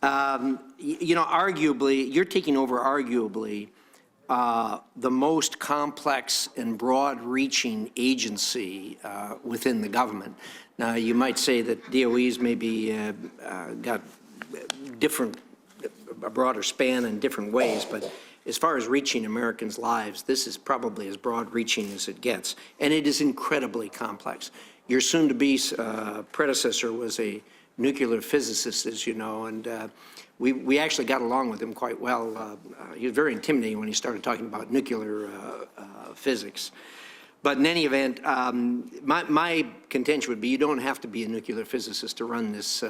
You know, arguably, you're taking over arguably the most complex and broad-reaching agency within the government. Now, you might say that DOE's maybe got a broader span in different ways, but as far as reaching Americans' lives, this is probably as broad-reaching as it gets, and it is incredibly complex. Your soon-to-be predecessor was a nuclear physicist, as you know, and we actually got along with him quite well. He was very intimidating when he started talking about nuclear physics. But in any event, my contention would be you don't have to be a nuclear physicist to run this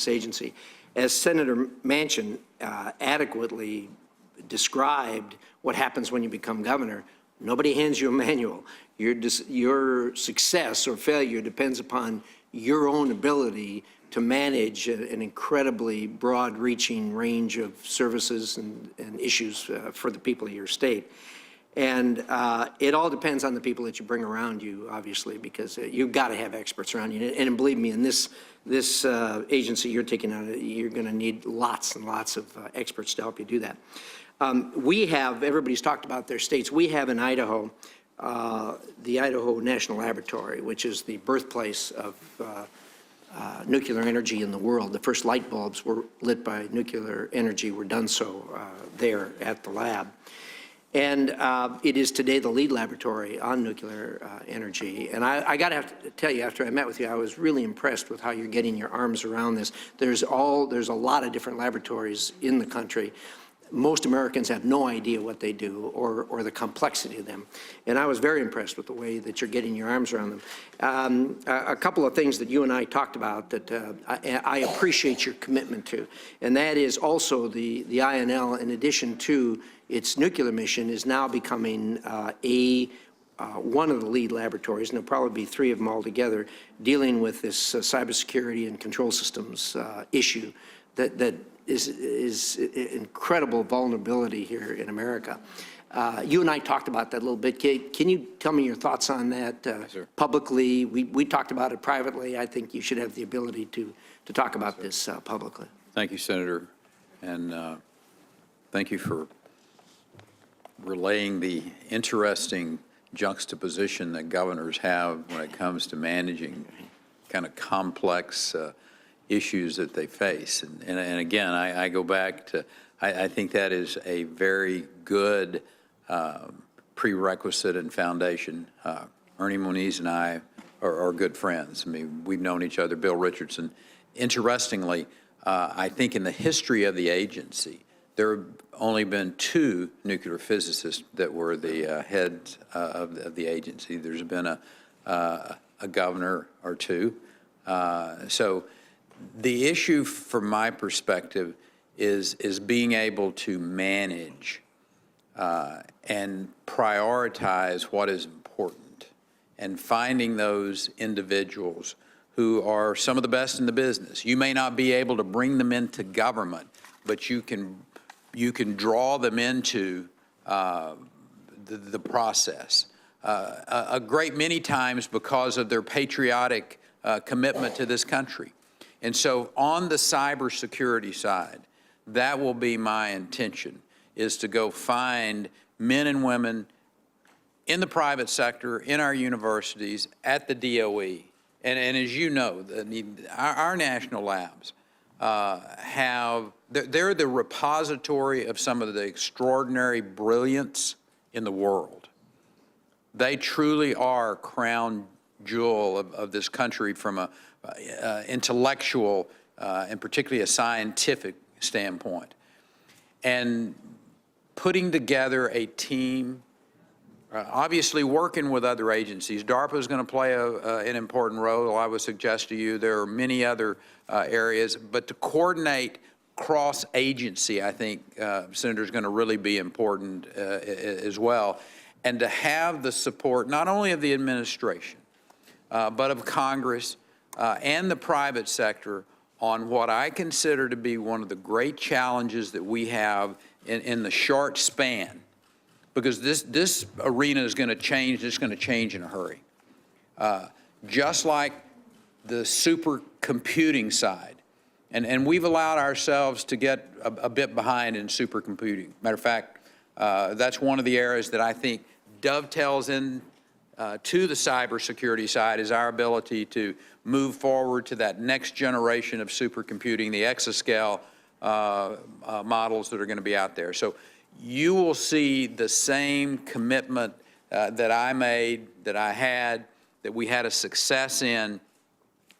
agency. As Senator Manchin adequately described what happens when you become governor, nobody hands you a manual. Your success or failure depends upon your own ability to manage an incredibly broad-reaching range of services and issues for the people of your state. And it all depends on the people that you bring around you, obviously, because you've got to have experts around you. And believe me, in this agency you're taking on, you're going to need lots and lots of experts to help you do that. We have, everybody's talked about their states, we have in Idaho, the Idaho National Laboratory, which is the birthplace of nuclear energy in the world. The first light bulbs were lit by nuclear energy, were done so there at the lab. And it is today the lead laboratory on nuclear energy. And I got to have to tell you, after I met with you, I was really impressed with how you're getting your arms around this. There's a lot of different laboratories in the country. Most Americans have no idea what they do or the complexity of them. And I was very impressed with the way that you're getting your arms around them. A couple of things that you and I talked about that I appreciate your commitment to, and that is also the INL, in addition to its nuclear mission, is now becoming one of the lead laboratories, and there'll probably be three of them altogether, dealing with this cybersecurity and control systems issue that is incredible vulnerability here in America. You and I talked about that a little bit. Can you tell me your thoughts on that publicly? We talked about it privately. I think you should have the ability to talk about this publicly. Thank you, Senator, and thank you for relaying the interesting juxtaposition that governors have when it comes to managing kind of complex issues that they face. And again, I go back to, I think that is a very good prerequisite and foundation. Ernie Moniz and I are good friends. I mean, we've known each other. Bill Richardson. Interestingly, I think in the history of the agency, there have only been two nuclear physicists that were the heads of the agency. There's been a governor or two. So the issue from my perspective is being able to manage and prioritize what is important and finding those individuals who are some of the best in the business. You may not be able to bring them into government, but you can draw them into the process. A great many times because of their patriotic commitment to this country. And so on the cybersecurity side, that will be my intention, is to go find men and women in the private sector, in our universities, at the DOE. And as you know, our national labs they're the repository of some of the extraordinary brilliance in the world. They truly are crown jewel of this country from a intellectual and particularly a scientific standpoint. And putting together a team, obviously working with other agencies. DARPA is going to play an important role, I would suggest to you. There are many other areas, but to coordinate cross-agency, I think, Senator, is going to really be important as well. And to have the support not only of the administration, but of Congress and the private sector on what I consider to be one of the great challenges that we have in the short span, because this arena is going to change. It's going to change in a hurry. Just like the supercomputing side And we've allowed ourselves to get a bit behind in supercomputing. Matter of fact, that's one of the areas that I think dovetails in to the cybersecurity side, is our ability to move forward to that next generation of supercomputing, the exascale models that are going to be out there. So you will see the same commitment that I made, that I had, that we had a success in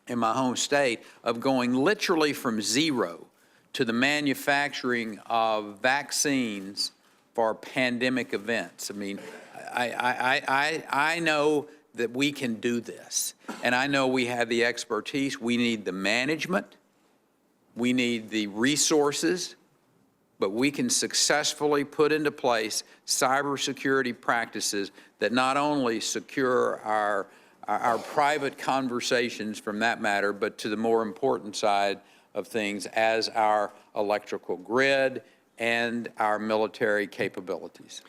my home state, of going literally from zero to the manufacturing of vaccines for pandemic events. I mean, I know that we can do this, and I know we have the expertise. We need the management, we need the resources, but we can successfully put into place cybersecurity practices that not only secure our private conversations from that matter, but to the more important side of things as our electrical grid and our military capabilities.